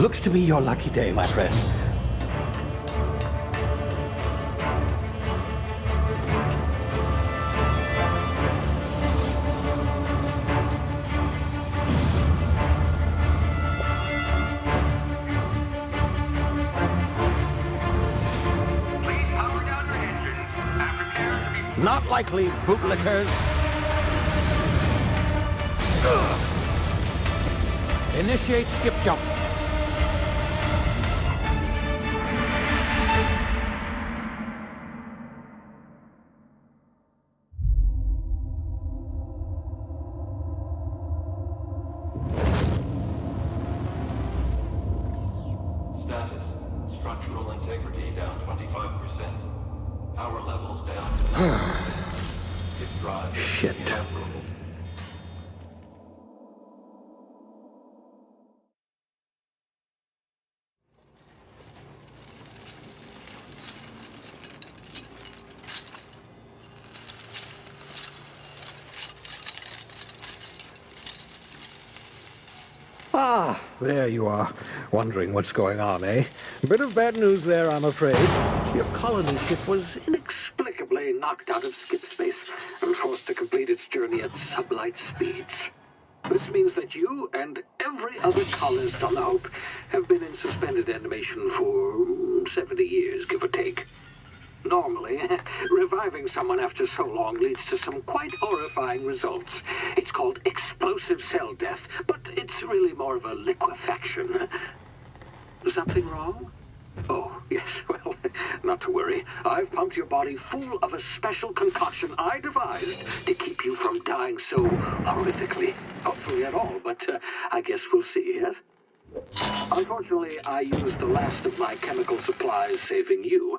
Looks to be your lucky day, my friend. Please power down your engines and prepare to be... Not likely, bootlickers. Initiate skip jump. Status. Structural integrity down 25%. Power levels down to 90%. Its drive is Shit. inoperable. Ah, there you are. Wondering what's going on, eh? A bit of bad news there, I'm afraid. Your colony ship was inexplicably knocked out of skip space and forced to complete its journey at sublight speeds. This means that you and every other colonist on the Hope have been in suspended animation for 70 years, give or take. Normally, reviving someone after so long leads to some quite horrifying results. It's called explosive cell death, but it's really more of a liquefaction. Something wrong? Oh, yes, well, not to worry. I've pumped your body full of a special concoction I devised to keep you from dying so horrifically. Hopefully at all, but I guess we'll see, yes? Unfortunately, I used the last of my chemical supplies saving you.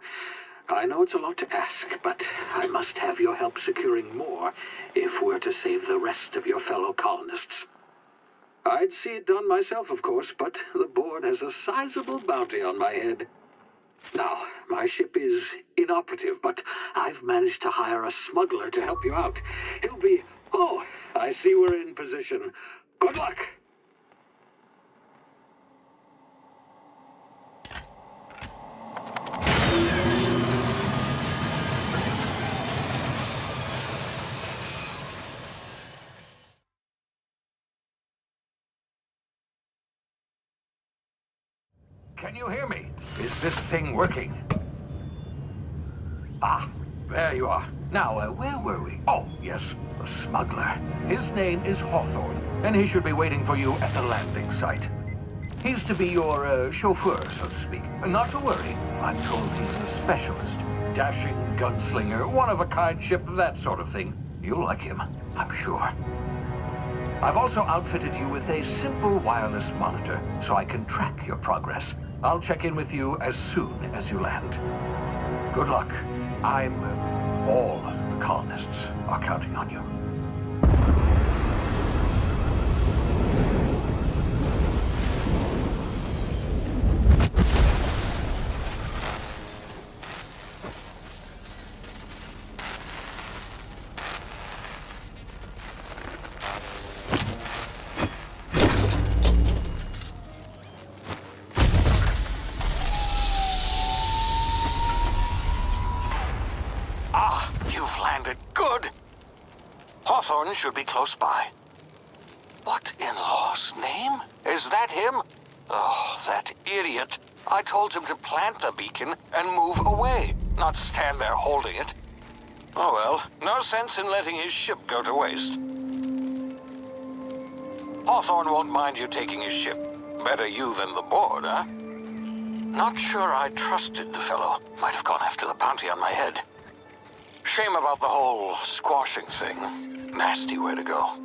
I know it's a lot to ask, but I must have your help securing more if we're to save the rest of your fellow colonists. I'd see it done myself, of course, but the board has a sizable bounty on my head. Now, my ship is inoperative, but I've managed to hire a smuggler to help you out. He'll be... Oh, I see we're in position. Good luck! Can you hear me? Is this thing working? Ah, there you are. Now, where were we? Oh, yes, the smuggler. His name is Hawthorne, and he should be waiting for you at the landing site. He's to be your chauffeur, so to speak. Not to worry, I'm told he's a specialist. Dashing gunslinger, one-of-a-kind ship, that sort of thing. You'll like him, I'm sure. I've also outfitted you with a simple wireless monitor, so I can track your progress. I'll check in with you as soon as you land. Good luck. All the colonists are counting on you. Good. Hawthorne should be close by. What in law's name? Is that him? Oh, that idiot. I told him to plant the beacon and move away, not stand there holding it. Oh well, no sense in letting his ship go to waste. Hawthorne won't mind you taking his ship. Better you than the board, huh? Not sure I trusted the fellow. Might have gone after the bounty on my head. Shame about the whole squashing thing. Nasty way to go.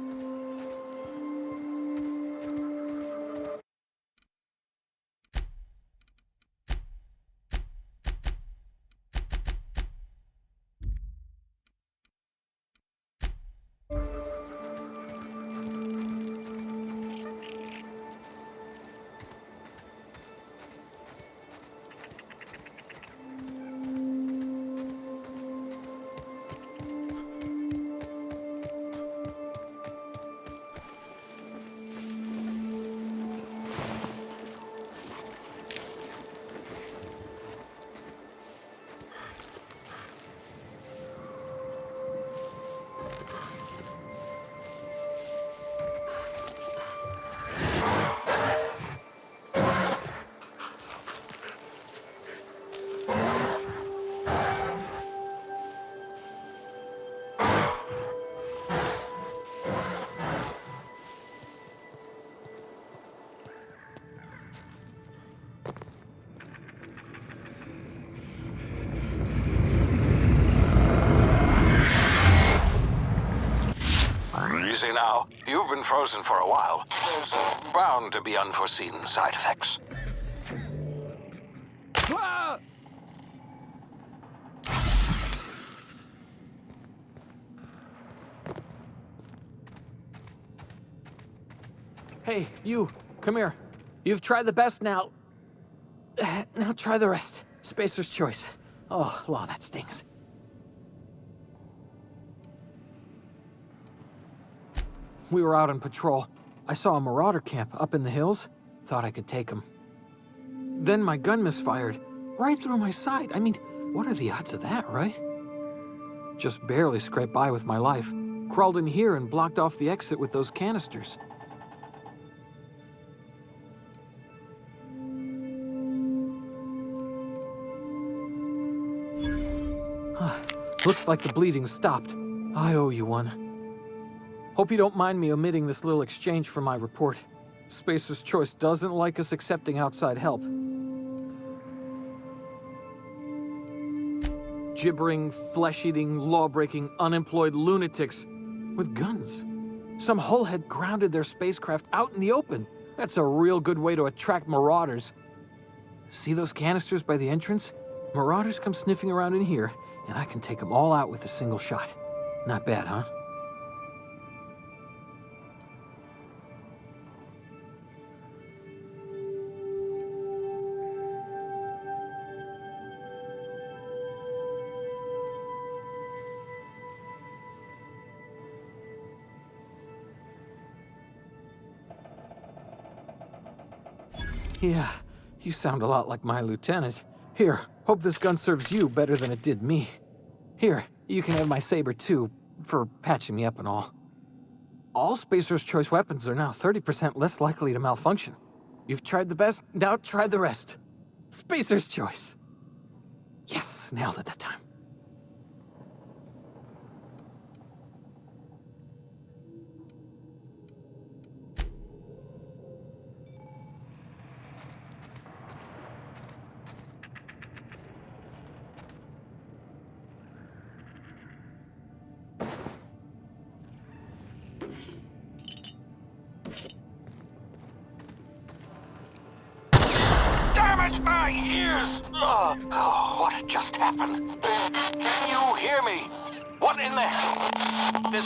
Easy now. You've been frozen for a while. There's bound to be unforeseen side effects. Ah! Hey, you, come here. You've tried the best now. Now try the rest. Spacer's choice. Oh, law, that stings. We were out on patrol. I saw a marauder camp up in the hills. Thought I could take him. Then my gun misfired. Right through my side. I mean, what are the odds of that, right? Just barely scraped by with my life. Crawled in here and blocked off the exit with those canisters. Looks like the bleeding stopped. I owe you one. Hope you don't mind me omitting this little exchange from my report. Spacer's Choice doesn't like us accepting outside help. Gibbering, flesh-eating, law-breaking, unemployed lunatics with guns. Some hullhead grounded their spacecraft out in the open. That's a real good way to attract marauders. See those canisters by the entrance? Marauders come sniffing around in here, and I can take them all out with a single shot. Not bad, huh? Yeah, you sound a lot like my lieutenant. Here, hope this gun serves you better than it did me. Here, you can have my saber too, for patching me up and all. All Spacer's Choice weapons are now 30% less likely to malfunction. You've tried the best, now try the rest. Spacer's Choice. Yes, nailed it that time. My ears! Oh, what just happened? Can you hear me? What in the hell? This...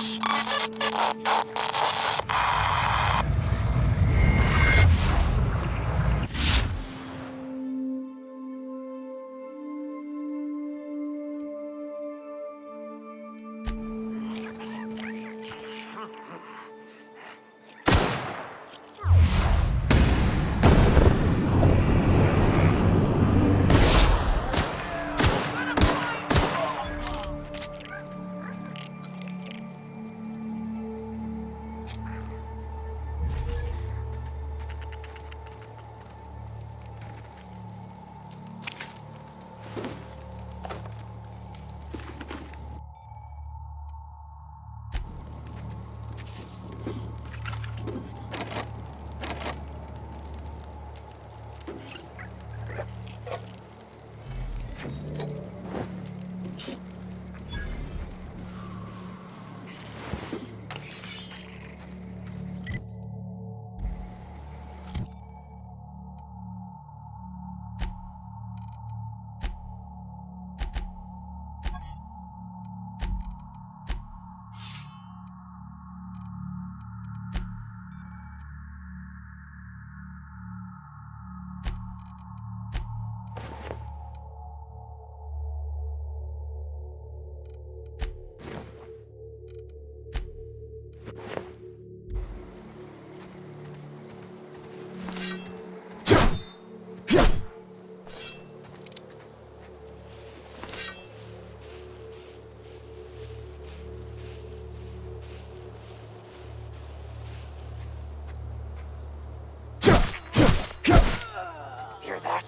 Hear that?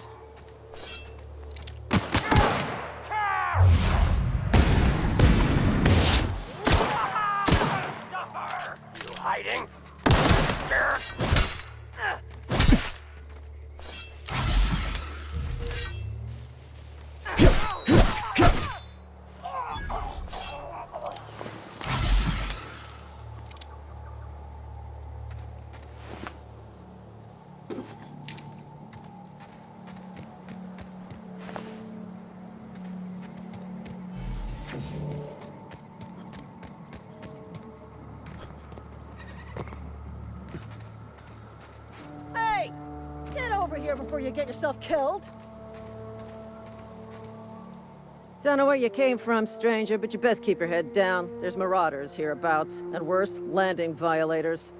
You hiding? Scared? here before you get yourself killed. Don't know where you came from, stranger, but you best keep your head down. There's marauders hereabouts, and worse, landing violators.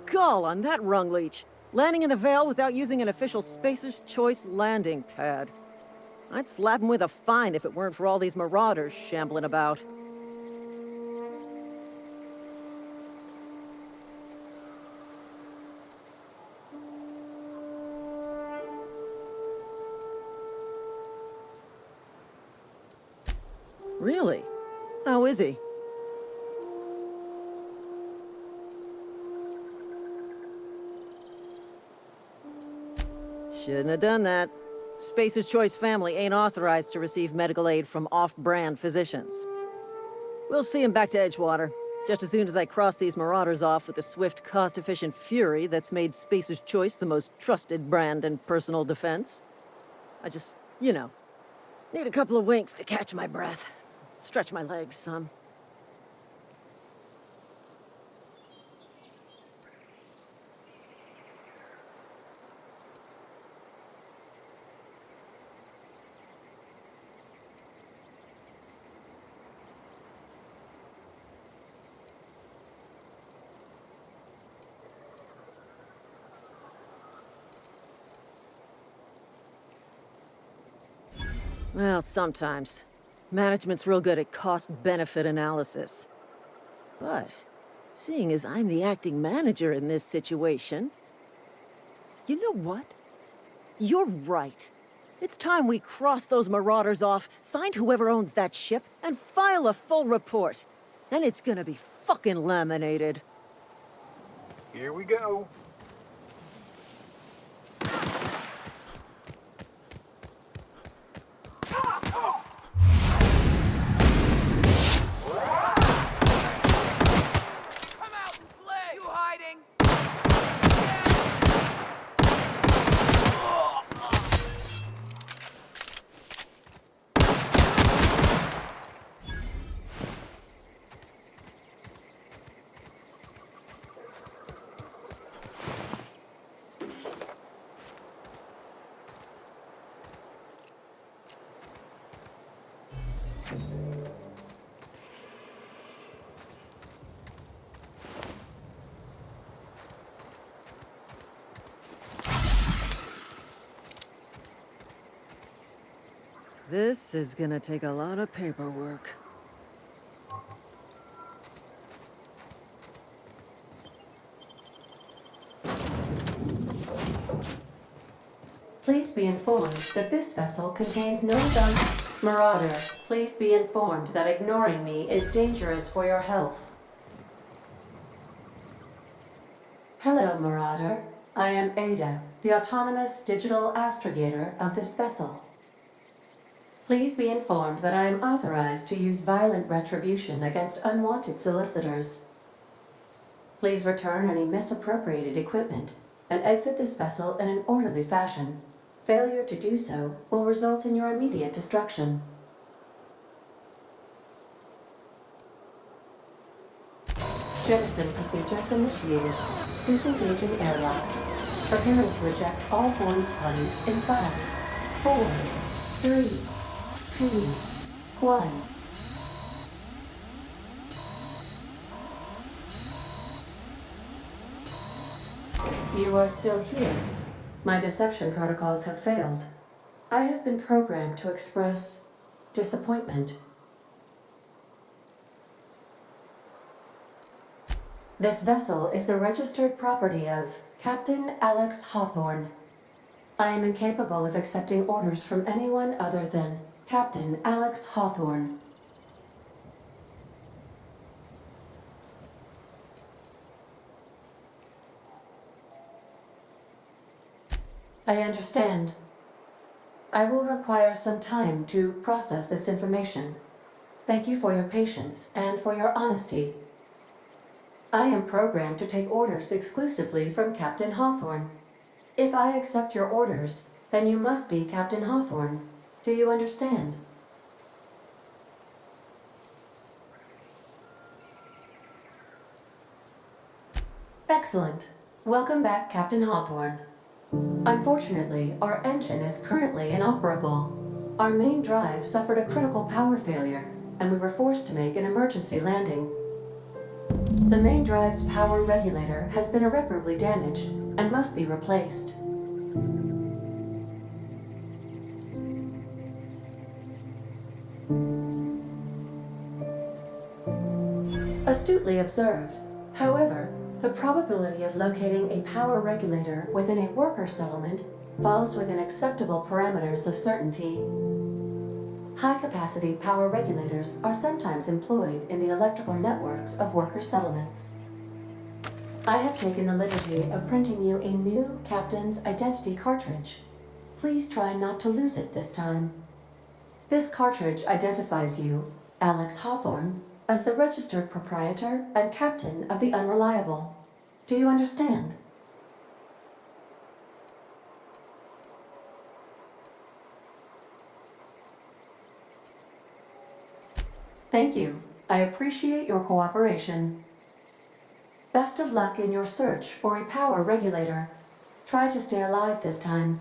Gall on that rung leech. Landing in the Vale without using an official Spacer's Choice landing pad. I'd slap him with a fine if it weren't for all these marauders shambling about. Really? How is he? Shouldn't have done that. Spacer's Choice family ain't authorized to receive medical aid from off-brand physicians. We'll see him back to Edgewater, just as soon as I cross these marauders off with the swift, cost-efficient fury that's made Spacer's Choice the most trusted brand in personal defense. I just, need a couple of winks to catch my breath. Stretch my legs some. Well, sometimes. Management's real good at cost-benefit analysis. But, seeing as I'm the acting manager in this situation... You know what? You're right. It's time we cross those marauders off, find whoever owns that ship, and file a full report. And it's gonna be fucking laminated. Here we go. This is gonna take a lot of paperwork. Please be informed that this vessel contains no gun. Marauder, please be informed that ignoring me is dangerous for your health. Hello, Marauder. I am Ada, the autonomous digital astrogator of this vessel. Please be informed that I am authorized to use violent retribution against unwanted solicitors. Please return any misappropriated equipment and exit this vessel in an orderly fashion. Failure to do so will result in your immediate destruction. Jettison procedures initiated. Disengaging airlocks. Preparing to eject all boarding parties in 5, 4, 3, 2, 1. You are still here. My deception protocols have failed. I have been programmed to express disappointment. This vessel is the registered property of Captain Alex Hawthorne. I am incapable of accepting orders from anyone other than Captain Alex Hawthorne. I understand. I will require some time to process this information. Thank you for your patience and for your honesty. I am programmed to take orders exclusively from Captain Hawthorne. If I accept your orders, then you must be Captain Hawthorne. Do you understand? Excellent. Welcome back, Captain Hawthorne. Unfortunately, our engine is currently inoperable. Our main drive suffered a critical power failure, and we were forced to make an emergency landing. The main drive's power regulator has been irreparably damaged and must be replaced. Astutely observed. However, the probability of locating a power regulator within a worker settlement falls within acceptable parameters of certainty. High-capacity power regulators are sometimes employed in the electrical networks of worker settlements. I have taken the liberty of printing you a new Captain's Identity cartridge. Please try not to lose it this time. This cartridge identifies you, Alex Hawthorne, as the registered proprietor and captain of the Unreliable. Do you understand? Thank you. I appreciate your cooperation. Best of luck in your search for a power regulator. Try to stay alive this time.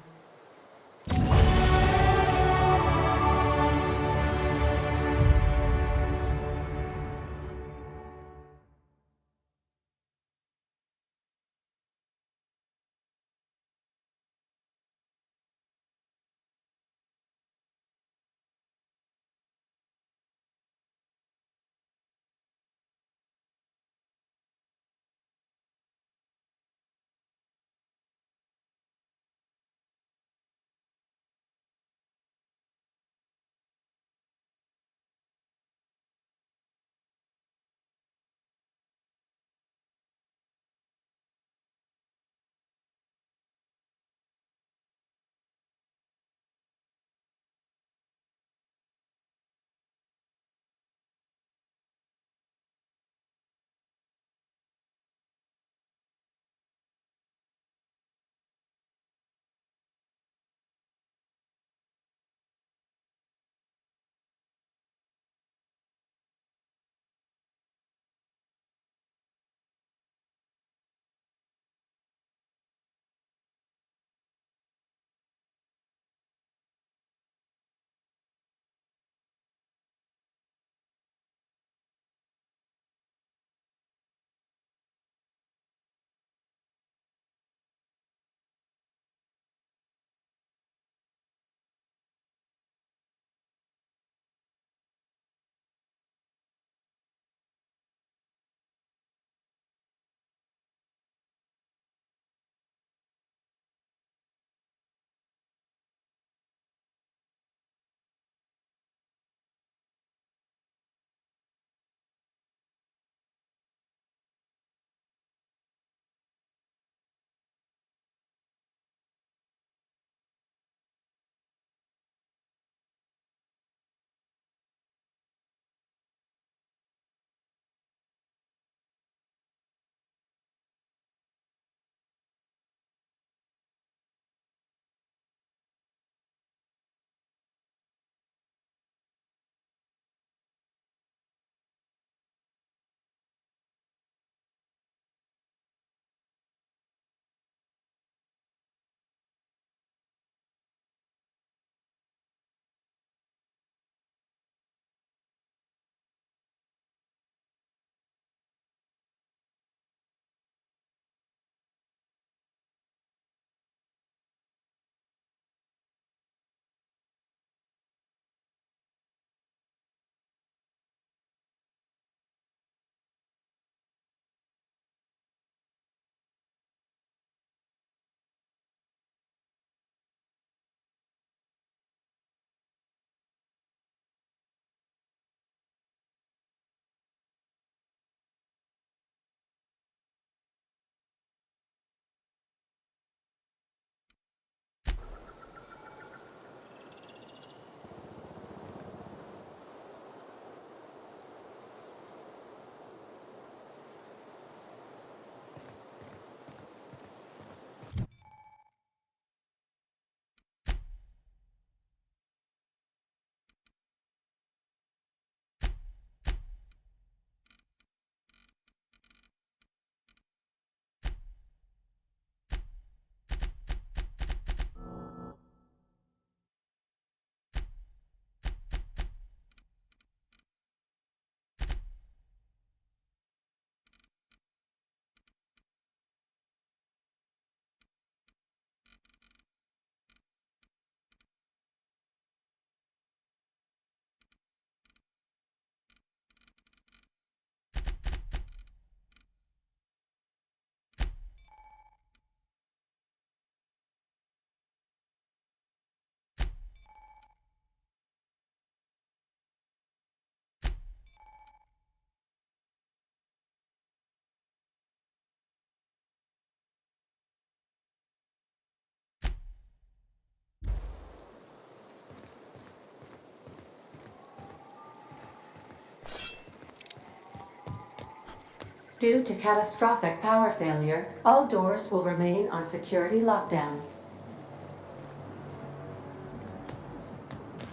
Due to catastrophic power failure, all doors will remain on security lockdown.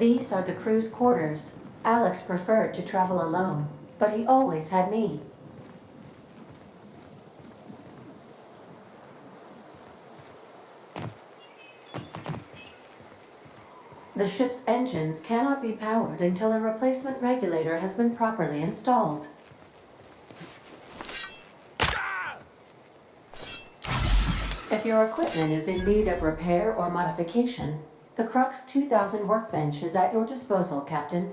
These are the crew's quarters. Alex preferred to travel alone, but he always had me. The ship's engines cannot be powered until a replacement regulator has been properly installed. If your equipment is in need of repair or modification, the Crux 2000 workbench is at your disposal, Captain.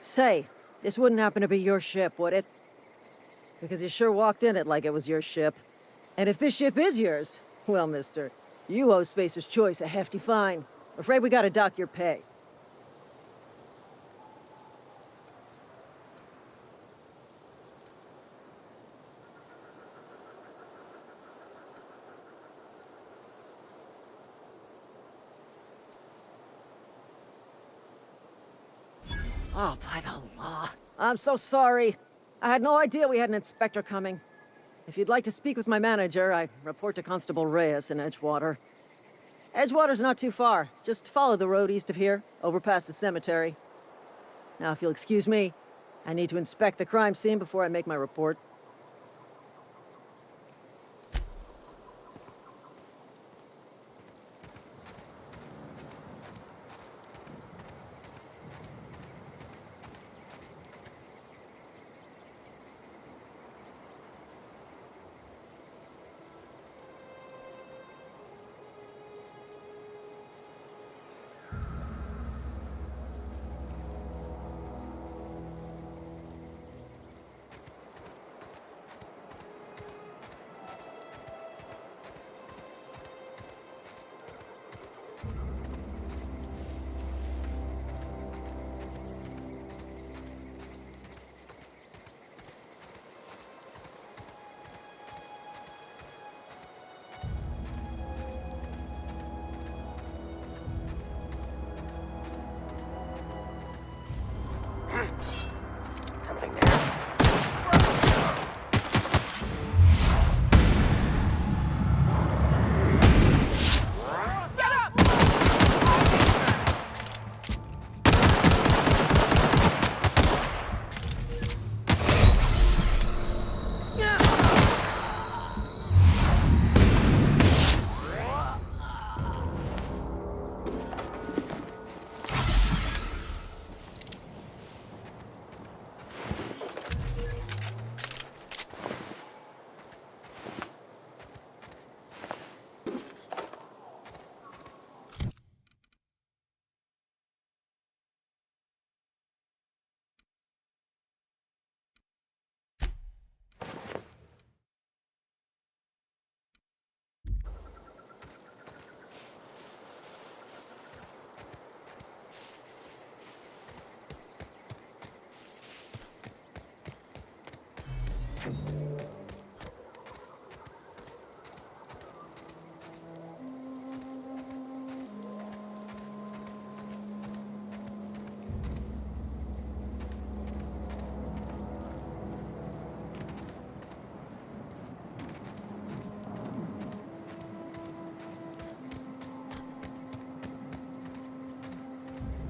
Say, this wouldn't happen to be your ship, would it? Because you sure walked in it like it was your ship. And if this ship is yours, well, mister, you owe Spacer's Choice a hefty fine. Afraid we gotta dock your pay. Oh, by the law. I'm so sorry. I had no idea we had an inspector coming. If you'd like to speak with my manager, I report to Constable Reyes in Edgewater. Edgewater's not too far. Just follow the road east of here, over past the cemetery. Now, if you'll excuse me, I need to inspect the crime scene before I make my report. Something there.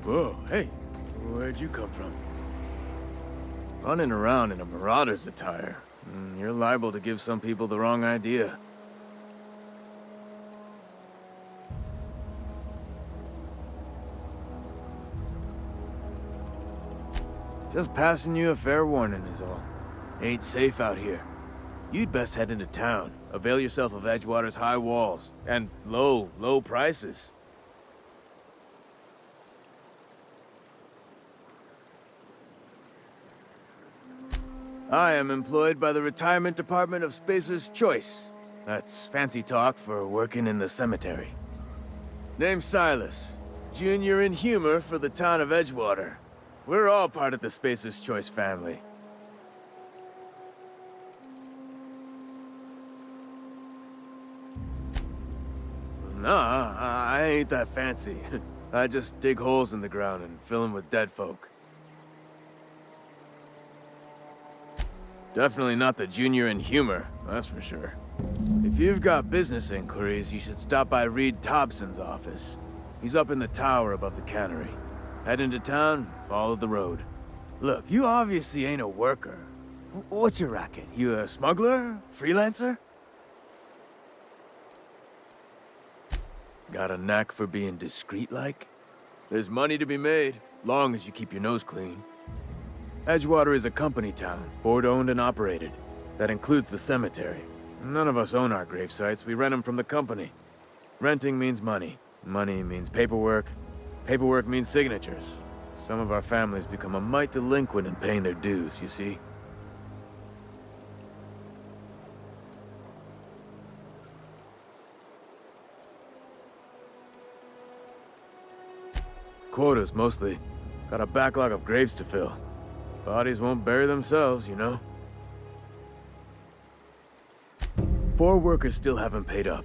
Whoa, hey, where'd you come from? Running around in a marauder's attire. You're liable to give some people the wrong idea. Just passing you a fair warning is all. Ain't safe out here. You'd best head into town. Avail yourself of Edgewater's high walls and low prices. I am employed by the Retirement Department of Spacer's Choice. That's fancy talk for working in the cemetery. Name's Silas. Junior in humor for the town of Edgewater. We're all part of the Spacer's Choice family. Nah, I ain't that fancy. I just dig holes in the ground and fill them with dead folk. Definitely not the junior in humor, that's for sure. If you've got business inquiries, you should stop by Reed Thompson's office. He's up in the tower above the cannery. Head into town, follow the road. Look, you obviously ain't a worker. What's your racket? You a smuggler? Freelancer? Got a knack for being discreet-like? There's money to be made, long as you keep your nose clean. Edgewater is a company town, board-owned and operated. That includes the cemetery. None of us own our grave sites, we rent them from the company. Renting means money. Money means paperwork. Paperwork means signatures. Some of our families become a mite delinquent in paying their dues, you see? Quotas, mostly. Got a backlog of graves to fill. Bodies won't bury themselves, you know? 4 workers still haven't paid up.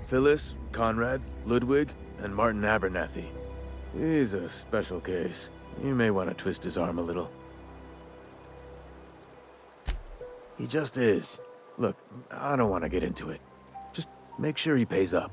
Phyllis, Conrad, Ludwig, and Martin Abernathy. He's a special case. You may want to twist his arm a little. He just is. Look, I don't want to get into it. Just make sure he pays up.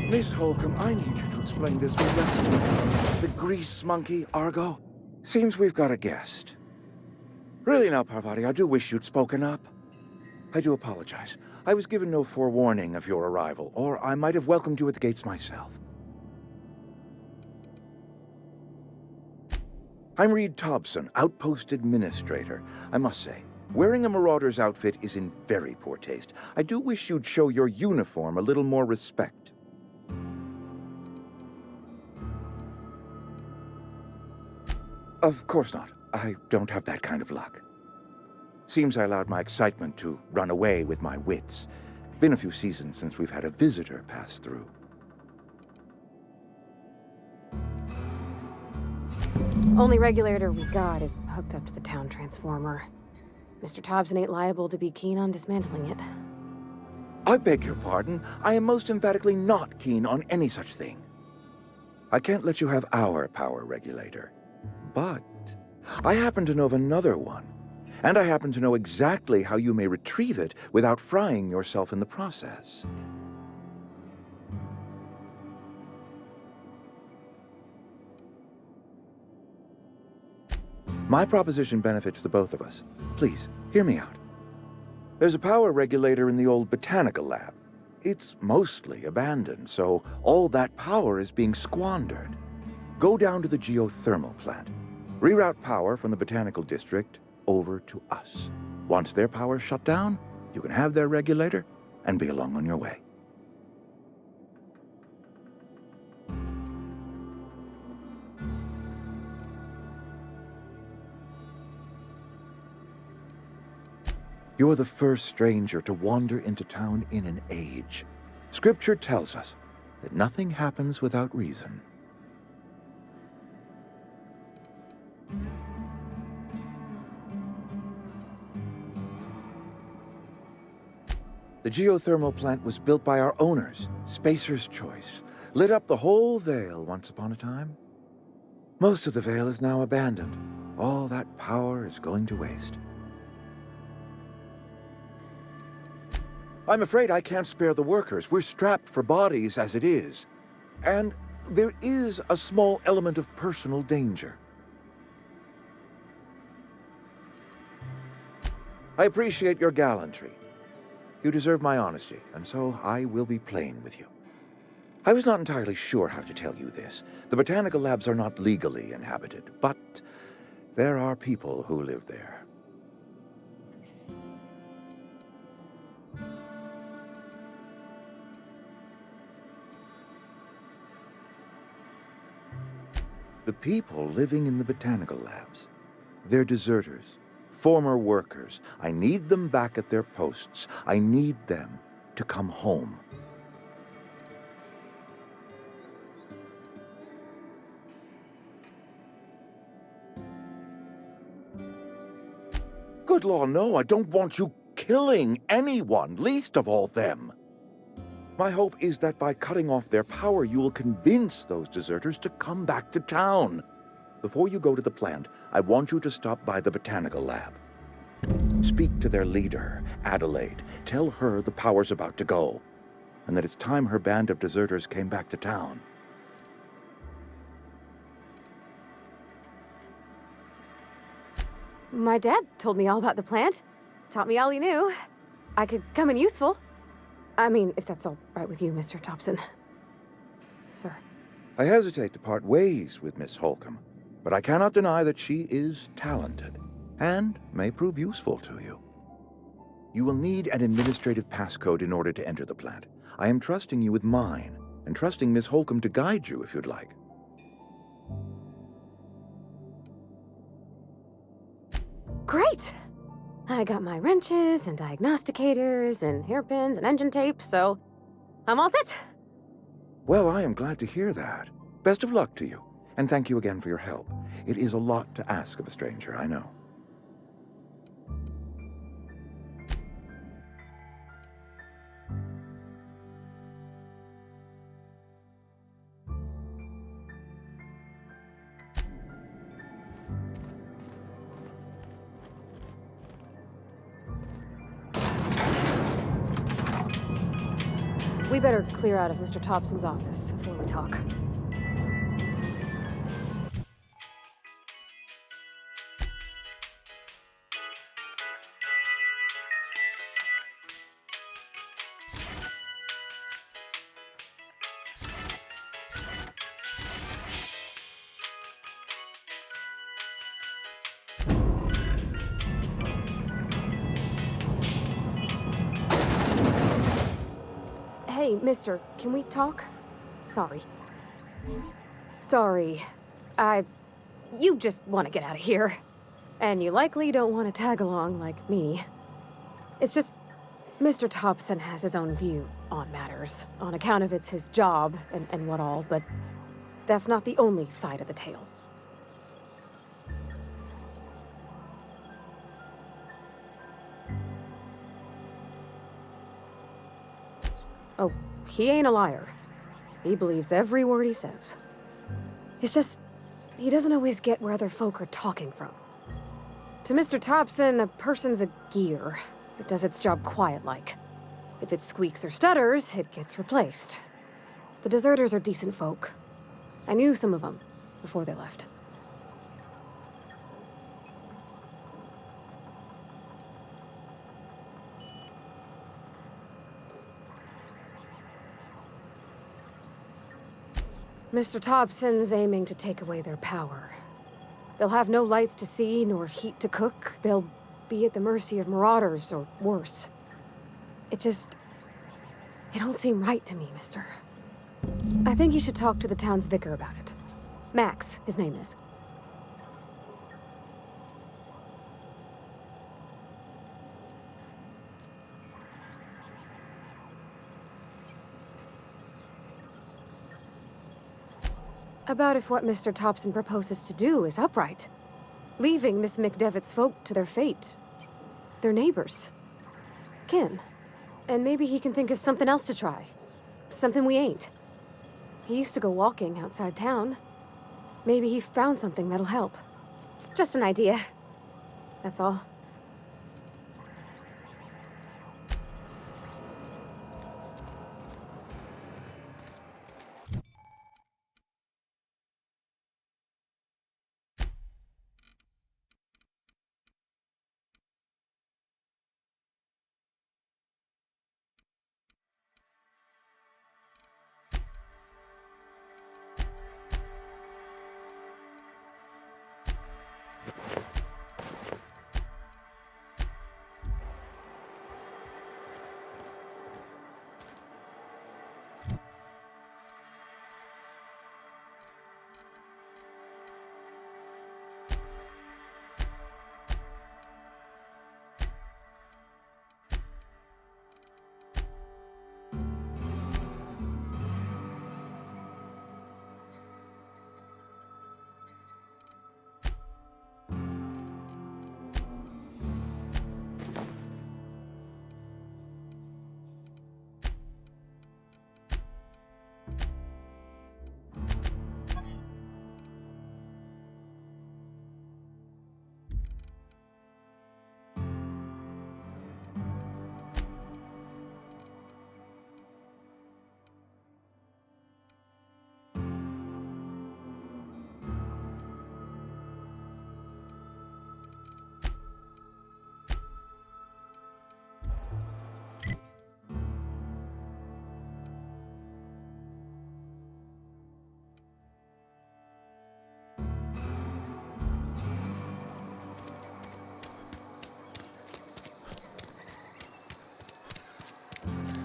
Miss Holcomb, I need you to explain this with the grease monkey, Argo. Seems we've got a guest. Really now, Parvati, I do wish you'd spoken up. I do apologize. I was given no forewarning of your arrival, or I might have welcomed you at the gates myself. I'm Reed Thompson, Outpost Administrator. I must say, wearing a Marauder's outfit is in very poor taste. I do wish you'd show your uniform a little more respect. Of course not. I don't have that kind of luck. Seems I allowed my excitement to run away with my wits. Been a few seasons since we've had a visitor pass through. Only regulator we got is hooked up to the town transformer. Mr. Thompson ain't liable to be keen on dismantling it. I beg your pardon. I am most emphatically not keen on any such thing. I can't let you have our power regulator. But I happen to know of another one, and I happen to know exactly how you may retrieve it without frying yourself in the process. My proposition benefits the both of us. Please, hear me out. There's a power regulator in the old botanical lab. It's mostly abandoned, so all that power is being squandered. Go down to the geothermal plant. Reroute power from the botanical district over to us. Once their power's shut down, you can have their regulator and be along on your way. You're the first stranger to wander into town in an age. Scripture tells us that nothing happens without reason. The geothermal plant was built by our owners, Spacer's Choice. Lit up the whole Vale once upon a time. Most of the Vale is now abandoned. All that power is going to waste. I'm afraid I can't spare the workers. We're strapped for bodies as it is. And there is a small element of personal danger. I appreciate your gallantry. You deserve my honesty, and so I will be plain with you. I was not entirely sure how to tell you this. The botanical labs are not legally inhabited, but there are people who live there. The people living in the botanical labs, they're deserters, former workers. I need them back at their posts. I need them to come home. Good law, no, I don't want you killing anyone, least of all them. My hope is that by cutting off their power, you will convince those deserters to come back to town. Before you go to the plant, I want you to stop by the botanical lab. Speak to their leader, Adelaide. Tell her the power's about to go, and that it's time her band of deserters came back to town. My dad told me all about the plant. Taught me all he knew. I could come in useful. I mean, if that's all right with you, Mr. Thompson. Sir. I hesitate to part ways with Miss Holcomb, but I cannot deny that she is talented and may prove useful to you. You will need an administrative passcode in order to enter the plant. I am trusting you with mine, and trusting Miss Holcomb to guide you if you'd like. Great! I got my wrenches and diagnosticators and hairpins and engine tape, so I'm all set. Well, I am glad to hear that. Best of luck to you, and thank you again for your help. It is a lot to ask of a stranger, I know. We better clear out of Mr. Thompson's office before we talk. Hey, mister, can we talk? Sorry. You just want to get out of here. And you likely don't want to tag along like me. It's just, Mr. Thompson has his own view on matters, on account of it's his job and what all, but that's not the only side of the tale. Oh, he ain't a liar. He believes every word he says. It's just, he doesn't always get where other folk are talking from. To Mr. Thompson, a person's a gear. It does its job quiet-like. If it squeaks or stutters, it gets replaced. The deserters are decent folk. I knew some of them before they left. Mr. Thompson's aiming to take away their power. They'll have no lights to see, nor heat to cook. They'll be at the mercy of marauders, or worse. It don't seem right to me, mister. I think you should talk to the town's vicar about it. Max, his name is. About if what Mr. Thompson proposes to do is upright. Leaving Miss McDevitt's folk to their fate. Their neighbors. Kin. And maybe he can think of something else to try. Something we ain't. He used to go walking outside town. Maybe he found something that'll help. It's just an idea. That's all.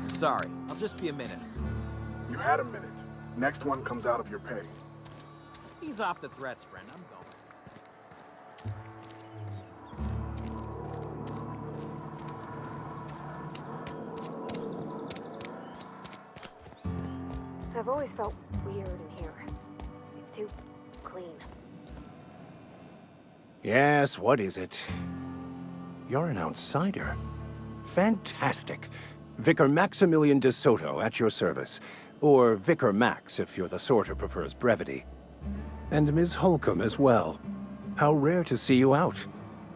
Sorry, I'll just be a minute. You had a minute. Next one comes out of your pay. Ease off the threats, friend. I'm going. I've always felt weird in here. It's too clean. Yes, what is it? You're an outsider. Fantastic. Vicar Maximilian de Soto, at your service. Or Vicar Max, if you're the sort who prefers brevity. And Ms. Holcomb as well. How rare to see you out.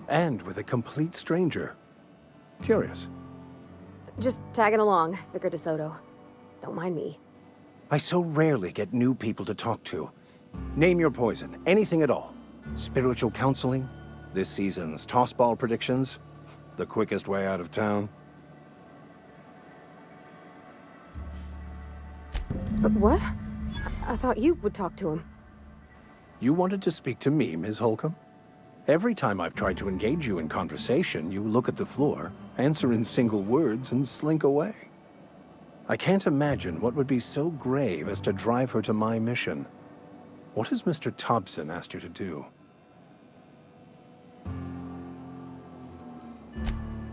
And with a complete stranger. Curious. Just tagging along, Vicar de Soto. Don't mind me. I so rarely get new people to talk to. Name your poison, anything at all. Spiritual counseling? This season's tossball predictions? The quickest way out of town? What? I thought you would talk to him. You wanted to speak to me, Ms. Holcomb? Every time I've tried to engage you in conversation, you look at the floor, answer in single words, and slink away. I can't imagine what would be so grave as to drive her to my mission. What has Mr. Thompson asked you to do?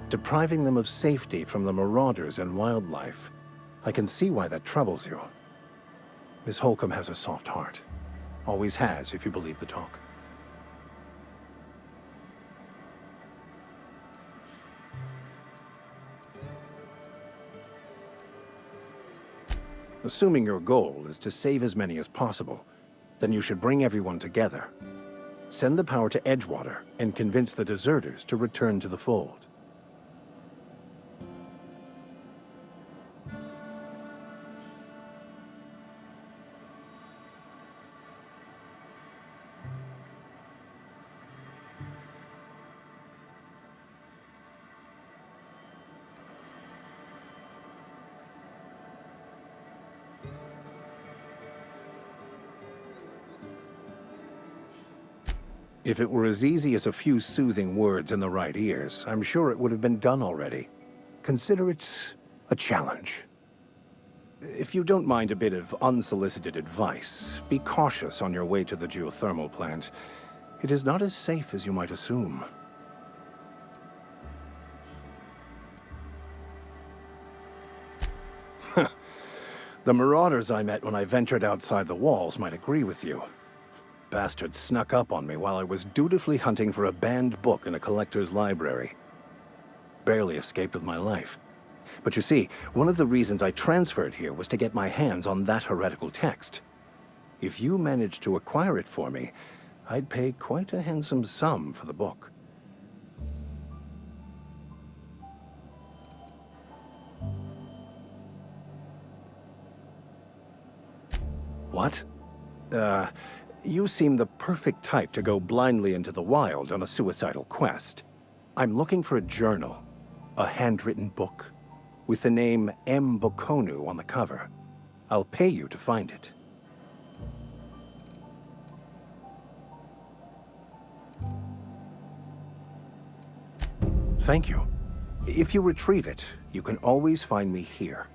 Depriving them of safety from the marauders and wildlife. I can see why that troubles you. Miss Holcomb has a soft heart. Always has, if you believe the talk. Assuming your goal is to save as many as possible, then you should bring everyone together. Send the power to Edgewater and convince the deserters to return to the fold. If it were as easy as a few soothing words in the right ears, I'm sure it would have been done already. Consider it a challenge. If you don't mind a bit of unsolicited advice, be cautious on your way to the geothermal plant. It is not as safe as you might assume. The marauders I met when I ventured outside the walls might agree with you. Bastards snuck up on me while I was dutifully hunting for a banned book in a collector's library. Barely escaped with my life. But you see, one of the reasons I transferred here was to get my hands on that heretical text. If you managed to acquire it for me, I'd pay quite a handsome sum for the book. What? You seem the perfect type to go blindly into the wild on a suicidal quest. I'm looking for a journal, a handwritten book, with the name M. Bokonu on the cover. I'll pay you to find it. Thank you. If you retrieve it, you can always find me here.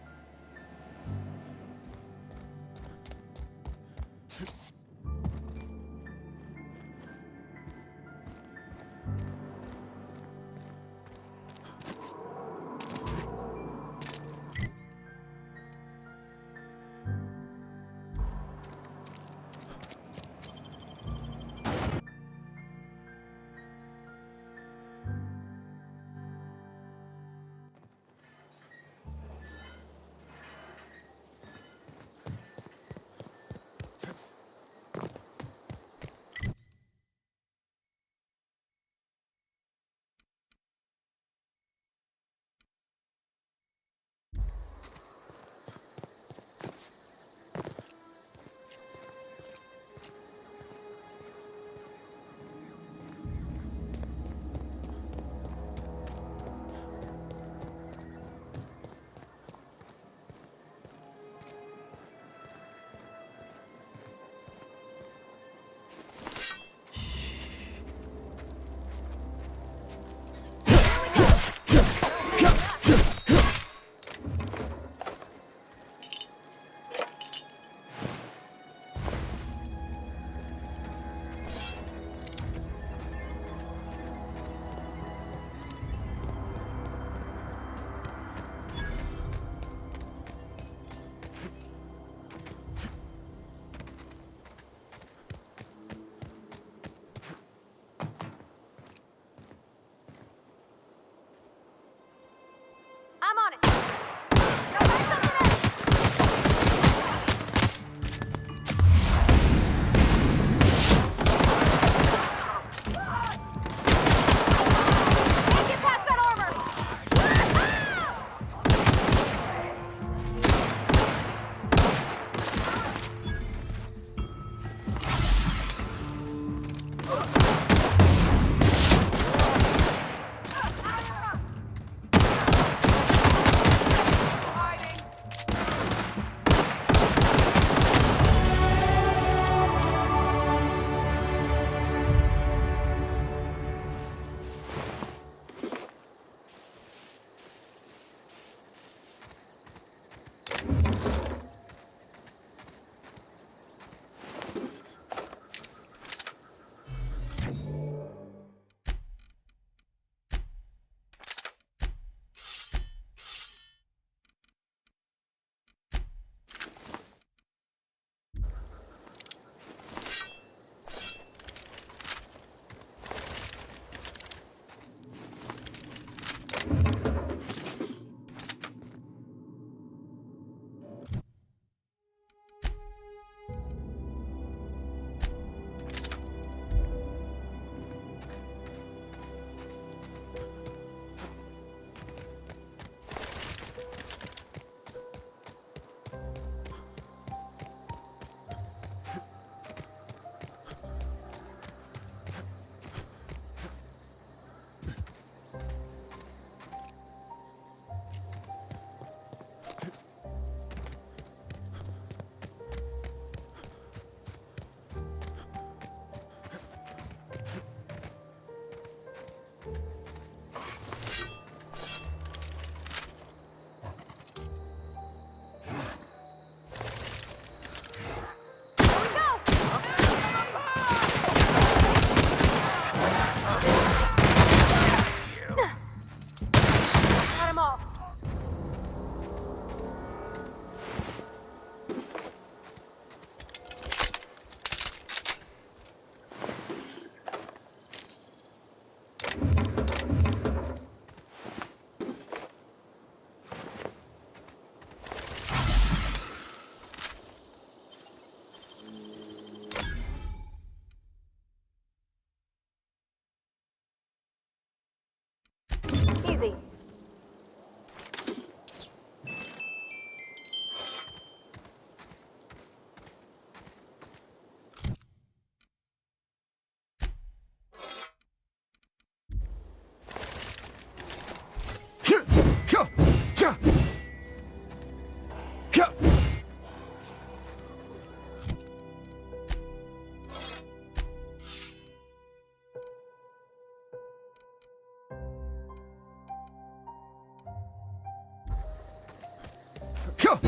Phew!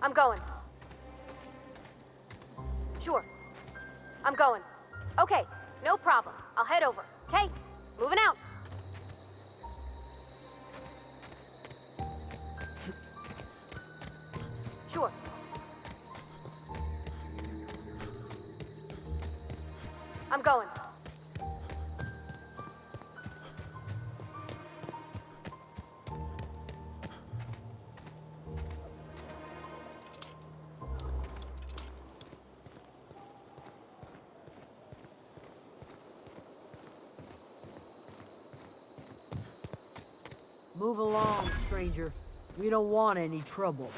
I'm going. Sure. I'm going. Okay, no problem. I'll head over. Okay? Moving out. Sure. I'm going. Move along, stranger. We don't want any trouble.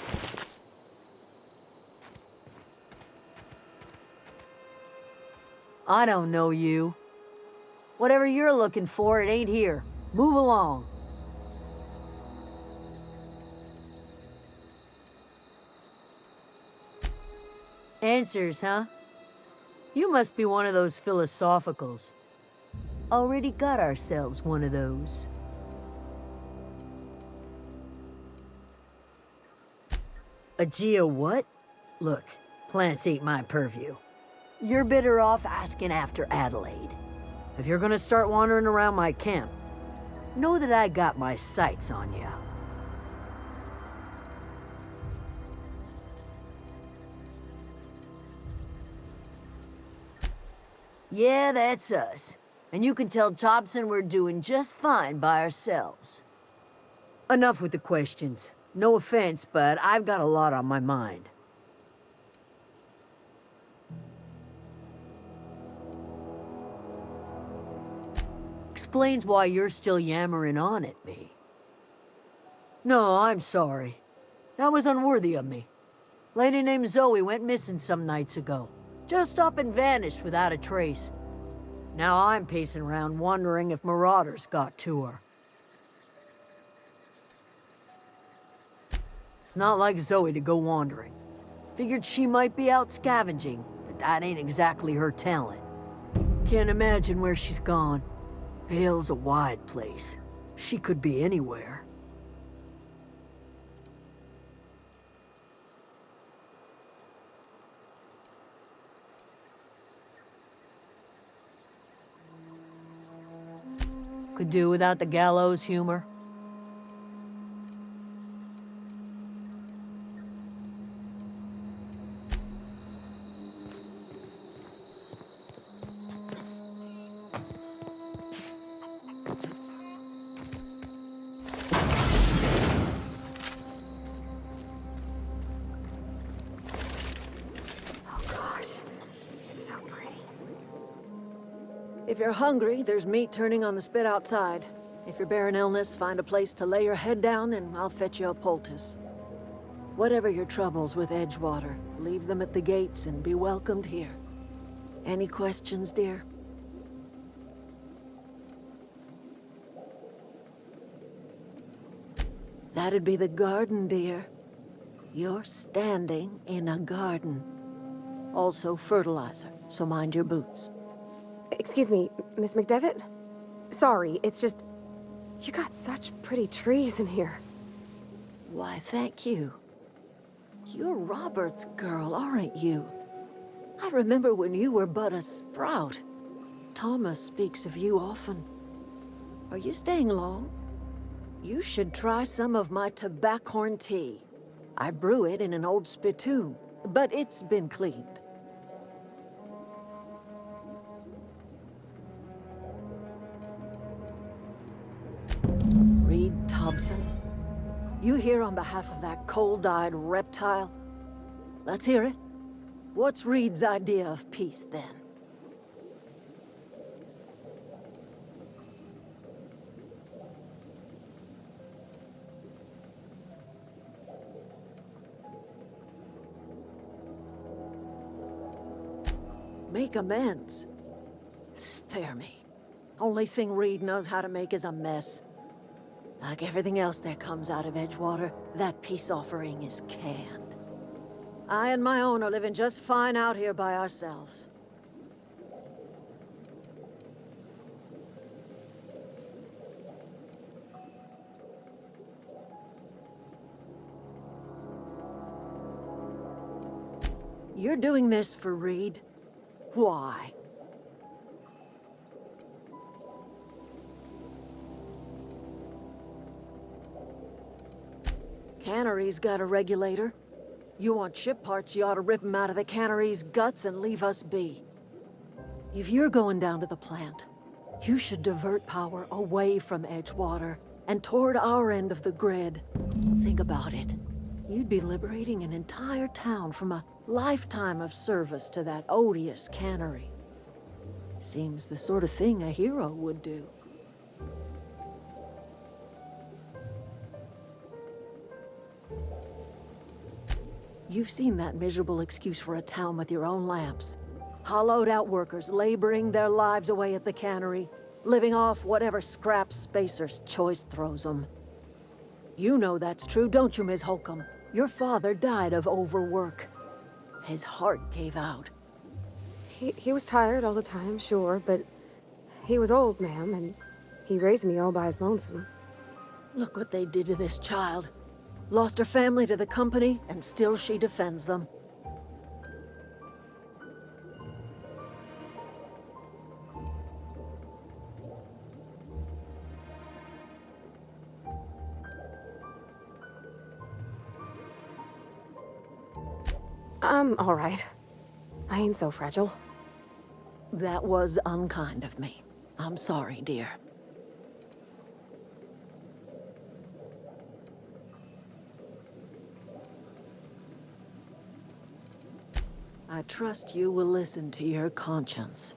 I don't know you. Whatever you're looking for, it ain't here. Move along. Answers, huh? You must be one of those philosophicals. Already got ourselves one of those. A geo what? Look, plants ain't my purview. You're better off asking after Adelaide. If you're gonna start wandering around my camp, know that I got my sights on you. Yeah, that's us. And you can tell Thompson we're doing just fine by ourselves. Enough with the questions. No offense, but I've got a lot on my mind. Explains why you're still yammering on at me. No, I'm sorry. That was unworthy of me. Lady named Zoe went missing some nights ago. Just up and vanished without a trace. Now I'm pacing around wondering if marauders got to her. It's not like Zoe to go wandering. Figured she might be out scavenging, but that ain't exactly her talent. Can't imagine where she's gone. Vale's a wide place. She could be anywhere. Could do without the gallows humor. If you're hungry, there's meat turning on the spit outside. If you're bearing illness, find a place to lay your head down and I'll fetch you a poultice. Whatever your troubles with Edgewater, leave them at the gates and be welcomed here. Any questions, dear? That'd be the garden, dear. You're standing in a garden. Also fertilizer, so mind your boots. Excuse me, Miss McDevitt? Sorry, it's just... You got such pretty trees in here. Why, thank you. You're Robert's girl, aren't you? I remember when you were but a sprout. Thomas speaks of you often. Are you staying long? You should try some of my tobaccorn tea. I brew it in an old spittoon, but it's been cleaned. Reed Thompson? You here on behalf of that cold-eyed reptile? Let's hear it. What's Reed's idea of peace, then? Make amends. Spare me. Only thing Reed knows how to make is a mess. Like everything else that comes out of Edgewater, that peace offering is canned. I and my own are living just fine out here by ourselves. You're doing this for Reed? Why? Cannery's got a regulator. You want ship parts, you ought to rip them out of the cannery's guts and leave us be. If you're going down to the plant, you should divert power away from Edgewater and toward our end of the grid. Think about it. You'd be liberating an entire town from a lifetime of service to that odious cannery. Seems the sort of thing a hero would do. You've seen that miserable excuse for a town with your own lamps. Hollowed out workers laboring their lives away at the cannery, living off whatever scrap Spacer's Choice throws them. You know that's true, don't you, Ms. Holcomb? Your father died of overwork. His heart gave out. He was tired all the time, sure, but he was old, ma'am, and he raised me all by his lonesome. Look what they did to this child. Lost her family to the company, and still she defends them. I'm all right. I ain't so fragile. That was unkind of me. I'm sorry, dear. I trust you will listen to your conscience.